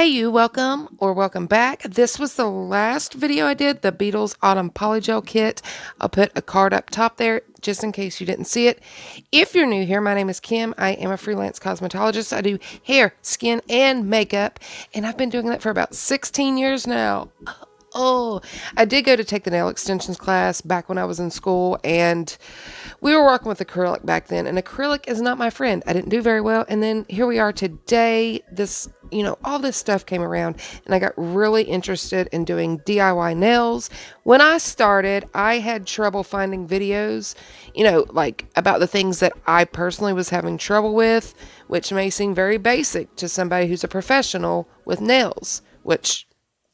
Hey you, welcome or welcome back. This was the last video I did, the Beetles Autumn Polygel Kit. I'll put a card up top there just in case you didn't see it. If you're new here, my name is Kim. I am a freelance cosmetologist. I do hair, skin, and makeup, and I've been doing that for about 16 years now. Oh, I did go to take the nail extensions class back when I was in school, and we were working with acrylic back then, and acrylic is not my friend. I didn't do very well, and then here we are today. All this stuff came around, and I got really interested in doing DIY nails. When I started, I had trouble finding videos, like about the things that I personally was having trouble with, which may seem very basic to somebody who's a professional with nails, which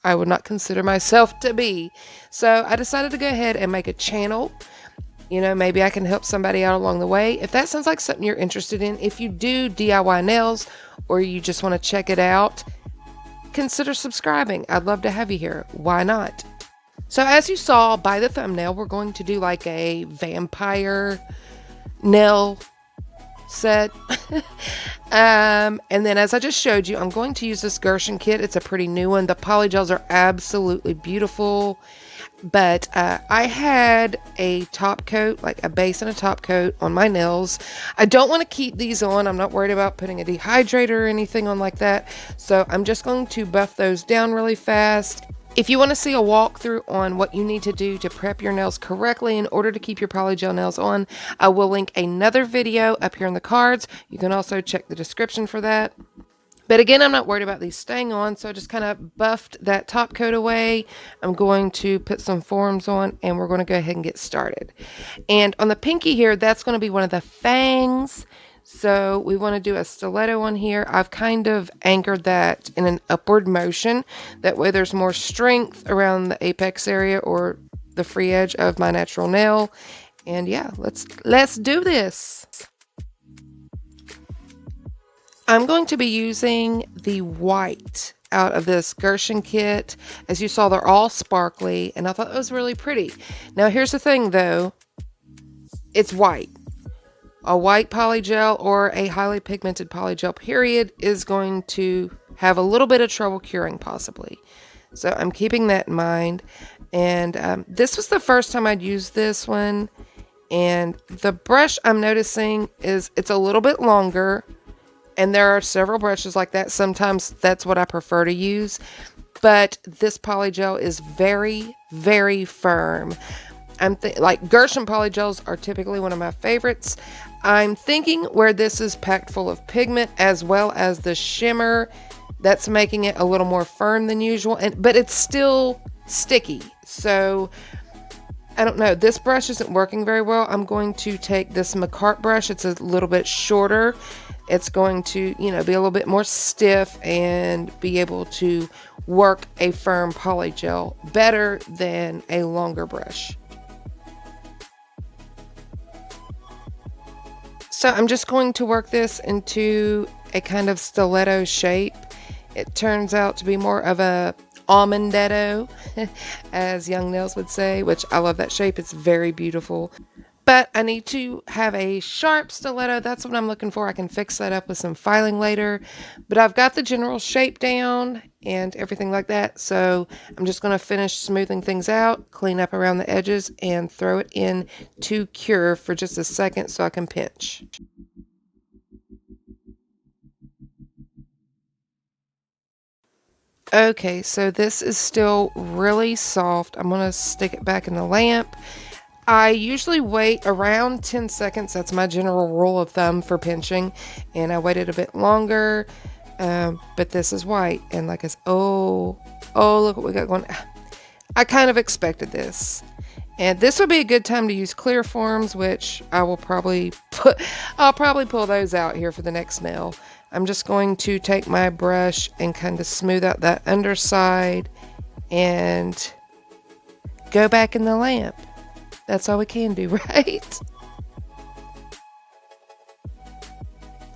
I would not consider myself to be. So I decided to go ahead and make a channel. Maybe I can help somebody out along the way. If that sounds like something you're interested in, if you do DIY nails or you just want to check it out, consider subscribing. I'd love to have you here. Why not? So as you saw by the thumbnail, we're going to do like a vampire nail set. And then as I just showed you, I'm going to use this Gershion kit. It's a pretty new one. The polygels are absolutely beautiful. But I had a top coat, like a base and a top coat on my nails. I don't want to keep these on. I'm not worried about putting a dehydrator or anything on like that. So I'm just going to buff those down really fast. If you want to see a walkthrough on what you need to do to prep your nails correctly in order to keep your polygel nails on, I will link another video up here in the cards. You can also check the description for that. But again, I'm not worried about these staying on, so I just kind of buffed that top coat away. I'm going to put some forms on, and we're going to go ahead and get started. And on the pinky here, that's going to be one of the fangs. So we want to do a stiletto on here. I've kind of anchored that in an upward motion. That way there's more strength around the apex area or the free edge of my natural nail. And yeah, let's do this. I'm going to be using the white out of this Gershion kit. As you saw, they're all sparkly, and I thought that was really pretty. Now, here's the thing, though. It's white. A white polygel or a highly pigmented polygel, period, is going to have a little bit of trouble curing, possibly. So I'm keeping that in mind. And this was the first time I'd used this one. And the brush I'm noticing is it's a little bit longer. And there are several brushes like that. Sometimes that's what I prefer to use. But this polygel is very, very firm. Like Gershion polygels are typically one of my favorites. I'm thinking where this is packed full of pigment as well as the shimmer, that's making it a little more firm than usual. But it's still sticky. So I don't know. This brush isn't working very well. I'm going to take this Makartt brush. It's a little bit shorter. It's going to, be a little bit more stiff and be able to work a firm polygel better than a longer brush. So I'm just going to work this into a kind of stiletto shape. It turns out to be more of a almondetto, as young nails would say, which I love that shape. It's very beautiful. But I need to have a sharp stiletto. That's what I'm looking for. I can fix that up with some filing later. But I've got the general shape down and everything like that. So I'm just going to finish smoothing things out, clean up around the edges, and throw it in to cure for just a second so I can pinch. Okay, so this is still really soft. I'm going to stick it back in the lamp. I usually wait around 10 seconds. That's my general rule of thumb for pinching. And I waited a bit longer. But this is white. And like it's, oh, look what we got going. I kind of expected this. And this would be a good time to use clear forms, which I'll probably pull those out here for the next nail. I'm just going to take my brush and kind of smooth out that underside and go back in the lamp. That's all we can do, right?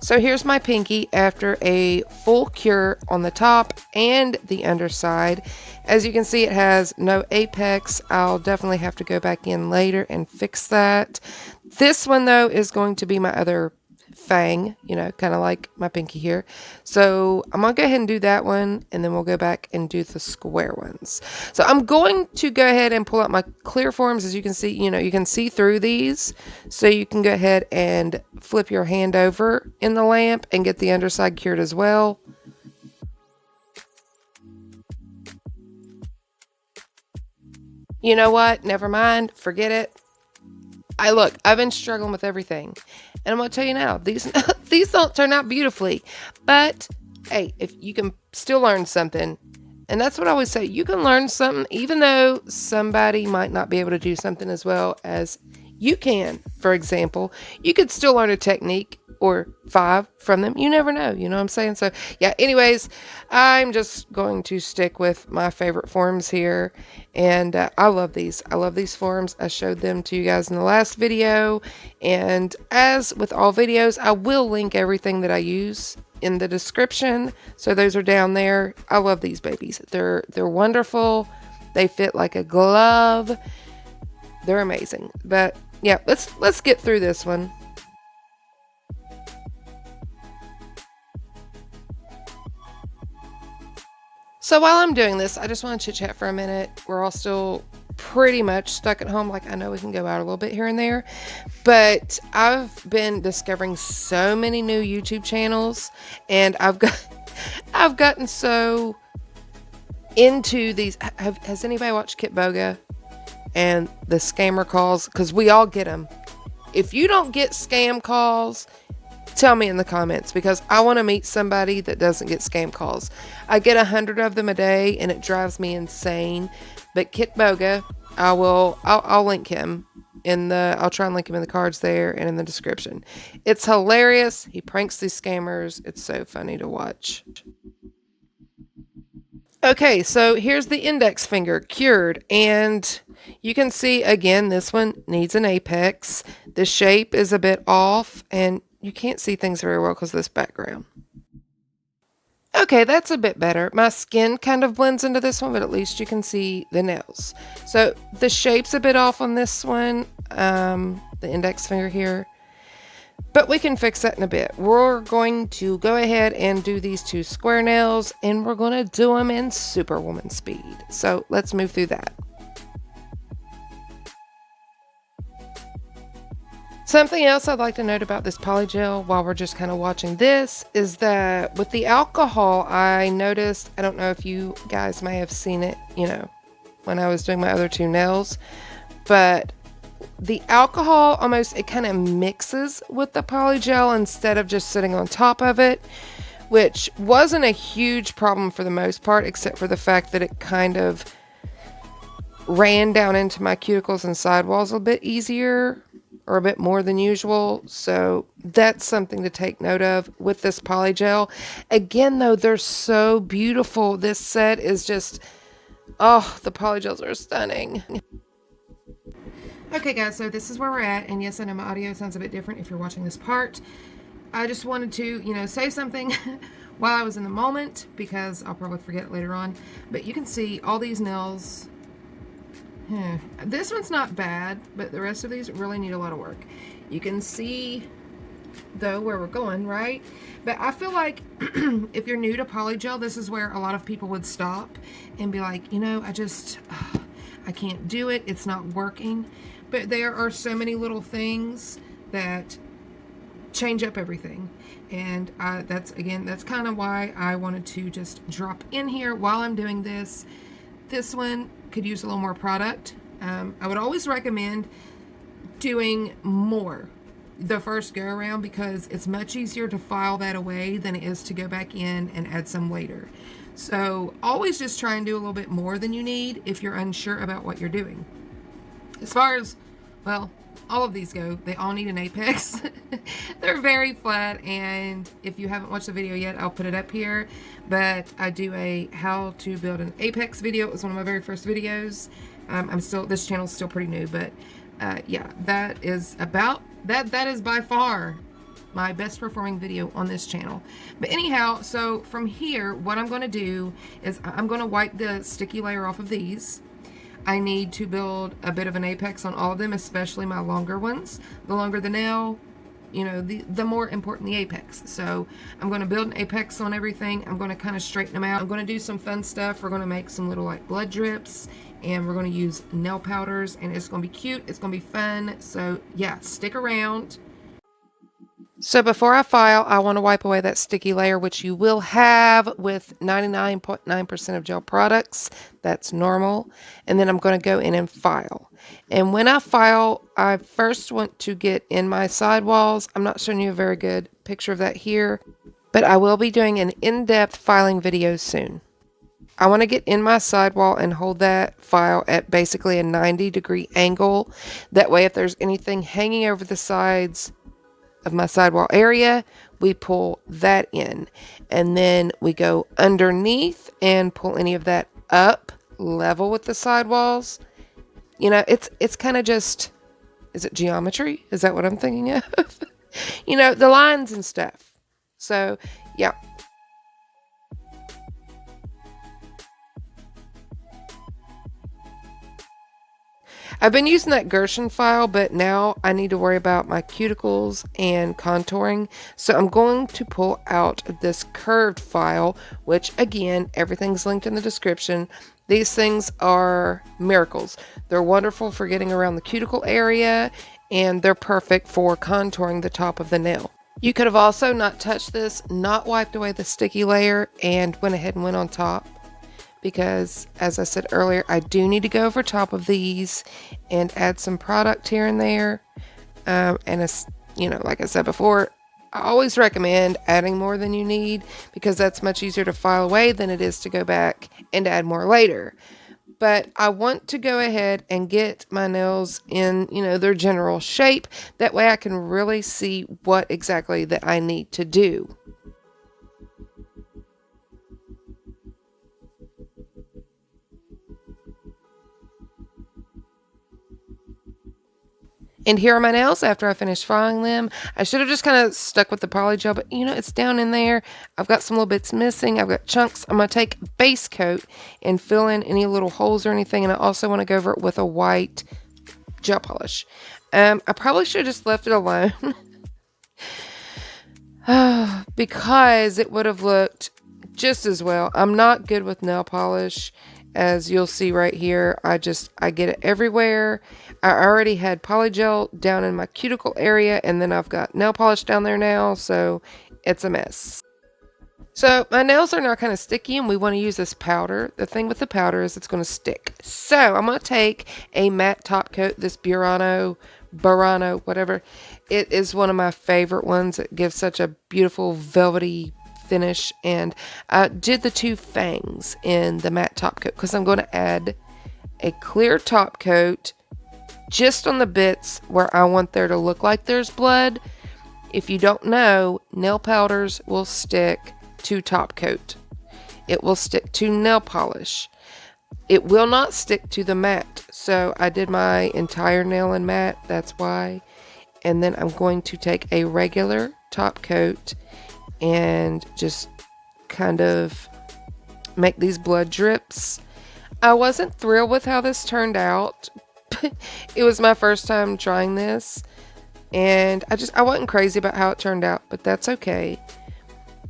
So here's my pinky after a full cure on the top and the underside. As you can see, it has no apex. I'll definitely have to go back in later and fix that. This one, though, is going to be my other Fang, you know, kind of like my pinky here. So I'm going to go ahead and do that one, and then we'll go back and do the square ones. So I'm going to go ahead and pull out my clear forms. As you can see, you know, you can see through these. So you can go ahead and flip your hand over in the lamp and get the underside cured as well. You know what? Never mind. Forget it. I've been struggling with everything. And I'm going to tell you now, these these don't turn out beautifully. But hey, if you can still learn something. And that's what I always say. You can learn something even though somebody might not be able to do something as well as you can. For example, you could still learn a technique or 5 from them. You never know. You know what I'm saying? So yeah, anyways, I'm just going to stick with my favorite forms here. And I love these. I love these forms. I showed them to you guys in the last video. And as with all videos, I will link everything that I use in the description. So those are down there. I love these babies. They're wonderful. They fit like a glove. They're amazing. But yeah, let's get through this one. So while I'm doing this, I just want to chit chat for a minute. We're all still pretty much stuck at home. Like, I know we can go out a little bit here and there, but I've been discovering so many new YouTube channels, and I've gotten so into these. Has anybody watched Kitboga and the scammer calls? Because we all get them. If you don't get scam calls, tell me in the comments, because I want to meet somebody that doesn't get scam calls. I get 100 of them a day and it drives me insane. But Kitboga, I'll link him I'll try and link him in the cards there and in the description. It's hilarious. He pranks these scammers. It's so funny to watch. Okay, so here's the index finger cured, and you can see again this one needs an apex. The shape is a bit off, and you can't see things very well because of this background. Okay, that's a bit better. My skin kind of blends into this one, but at least you can see the nails. So the shape's a bit off on this one, the index finger here, but we can fix that in a bit. We're going to go ahead and do these 2 square nails, and we're going to do them in Superwoman speed. So let's move through that. Something else I'd like to note about this Polygel while we're just kind of watching this is that with the alcohol, I noticed, I don't know if you guys may have seen it, you know, when I was doing my other 2 nails, but the alcohol almost, it kind of mixes with the Polygel instead of just sitting on top of it, which wasn't a huge problem for the most part, except for the fact that it kind of ran down into my cuticles and sidewalls a bit easier, or a bit more than usual. So that's something to take note of with this Polygel. Again, though, they're so beautiful. This set is just, oh, the Polygels are stunning. Okay, guys, so this is where we're at. And yes, I know my audio sounds a bit different if you're watching this part. I just wanted to, you know, say something while I was in the moment, because I'll probably forget later on. But you can see all these nails. This one's not bad, but the rest of these really need a lot of work. You can see, though, where we're going, right? But I feel like if you're new to Polygel, this is where a lot of people would stop and be like, you know, I can't do it. It's not working. But there are so many little things that change up everything. And that's kind of why I wanted to just drop in here while I'm doing this. This one could use a little more product. I would always recommend doing more the first go around, because it's much easier to file that away than it is to go back in and add some later. So always just try and do a little bit more than you need if you're unsure about what you're doing. As far as, well, all of these go, they all need an apex. They're very flat, and if you haven't watched the video yet, I'll put it up here. But I do a how to build an apex video. It was one of my very first videos. This channel's still pretty new, but yeah, that is by far my best performing video on this channel. But anyhow, so from here, what I'm going to do is I'm going to wipe the sticky layer off of these. I need to build a bit of an apex on all of them, especially my longer ones. The longer the nail, you know, the more important the apex. So I'm going to build an apex on everything. I'm going to kind of straighten them out. I'm going to do some fun stuff. We're going to make some little like blood drips, and we're going to use nail powders, and it's going to be cute. It's going to be fun. So yeah, stick around. So before I file, I want to wipe away that sticky layer, which you will have with 99.9% of gel products. That's normal. And then I'm going to go in and file. And when I file, I first want to get in my sidewalls. I'm not showing you a very good picture of that here, but I will be doing an in-depth filing video soon. I want to get in my sidewall and hold that file at basically a 90-degree angle. That way, if there's anything hanging over the sides of my sidewall area, we pull that in, and then we go underneath and pull any of that up level with the sidewalls. You know, it's kind of just, is it geometry? Is that what I'm thinking of? You know, the lines and stuff. So yeah. I've been using that Gershion file, but now I need to worry about my cuticles and contouring. So I'm going to pull out this curved file, which again, everything's linked in the description. These things are miracles. They're wonderful for getting around the cuticle area, and they're perfect for contouring the top of the nail. You could have also not touched this, not wiped away the sticky layer, and went ahead and went on top. Because, as I said earlier, I do need to go over top of these and add some product here and there. And it's, you know, like I said before, I always recommend adding more than you need, because that's much easier to file away than it is to go back and add more later. But I want to go ahead and get my nails in, you know, their general shape. That way I can really see what exactly that I need to do. And here are my nails after I finished filing them. I should have just kind of stuck with the Polygel, but you know, it's down in there. I've got some little bits missing. I've got chunks. I'm going to take base coat and fill in any little holes or anything. And I also want to go over it with a white gel polish. I probably should have just left it alone because it would have looked just as well. I'm not good with nail polish, as you'll see right here. I get it everywhere. I already had Polygel down in my cuticle area, and then I've got nail polish down there now, so it's a mess. So my nails are now kind of sticky, and we want to use this powder. The thing with the powder is it's going to stick. So I'm going to take a matte top coat, this Burano, whatever. It is one of my favorite ones. It gives such a beautiful velvety finish, and I did the two Fangs in the matte top coat because I'm going to add a clear top coat just on the bits where I want there to look like there's blood. If you don't know, nail powders will stick to top coat. It will stick to nail polish. It will not stick to the matte. So I did my entire nail in matte, that's why. And then I'm going to take a regular top coat and just kind of make these blood drips. I wasn't thrilled with how this turned out. It was my first time trying this, and I wasn't crazy about how it turned out, but that's okay.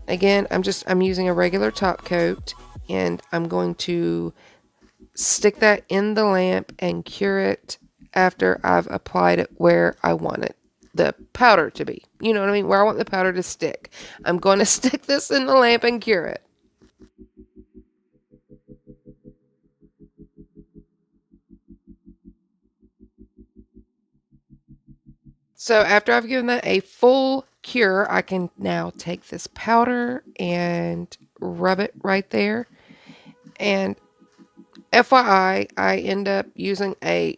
Again, I'm using a regular top coat, and I'm going to stick that in the lamp and cure it after I've applied it where I want it, the powder to be. You know what I mean? Where I want the powder to stick. I'm going to stick this in the lamp and cure it. So after I've given that a full cure, I can now take this powder and rub it right there. And FYI, I end up using a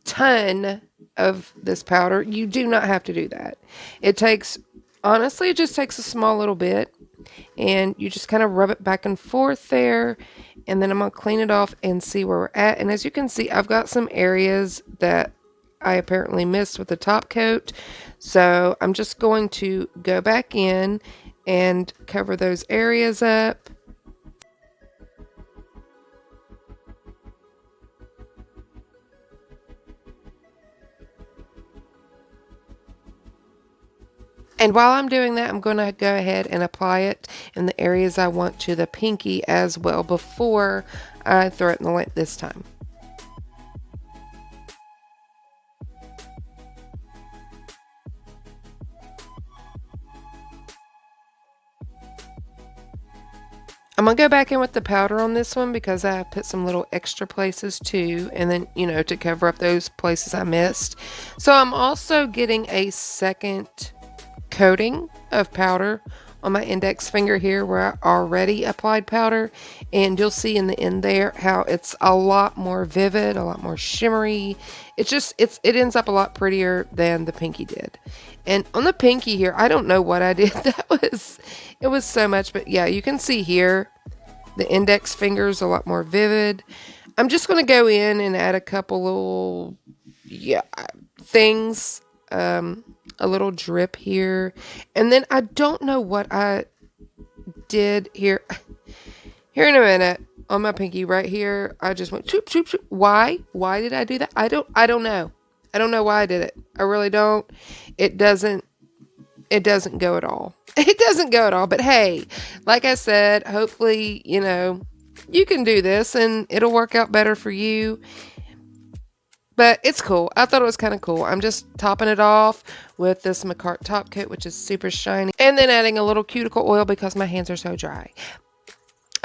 ton of this powder. You do not have to do that. Honestly, it just takes a small little bit. And you just kind of rub it back and forth there. And then I'm going to clean it off and see where we're at. And as you can see, I've got some areas that I apparently missed with the top coat. So I'm just going to go back in and cover those areas up. And while I'm doing that, I'm going to go ahead and apply it in the areas I want to the pinky as well before I throw it in the lamp this time. I'm going to go back in with the powder on this one because I put some little extra places too, and then, you know, to cover up those places I missed. So I'm also getting a second coating of powder on my index finger here where I already applied powder, and you'll see in the end there how it's a lot more vivid, a lot more shimmery. It ends up a lot prettier than the pinky did. And on the pinky here, I don't know what I did. It was so much, but yeah, you can see here the index finger is a lot more vivid. I'm just going to go in and add a couple little things, a little drip here, and then I don't know what I did here in a minute on my pinky right here. I just went shoop shoop shoop. Why did I do that? I don't know why I did it. I really don't. It doesn't go at all. It doesn't go at all. But hey, like I said, hopefully, you know, you can do this and it'll work out better for you. But it's cool. I thought it was kind of cool. I'm just topping it off with this Makartt top coat, which is super shiny. And then adding a little cuticle oil because my hands are so dry.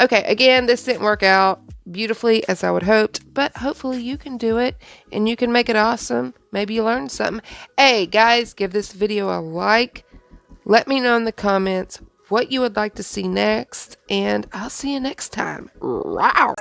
Okay, again, this didn't work out beautifully as I would hoped, but hopefully you can do it and you can make it awesome. Maybe you learned something. Hey, guys, give this video a like. Let me know in the comments what you would like to see next, and I'll see you next time. Wow.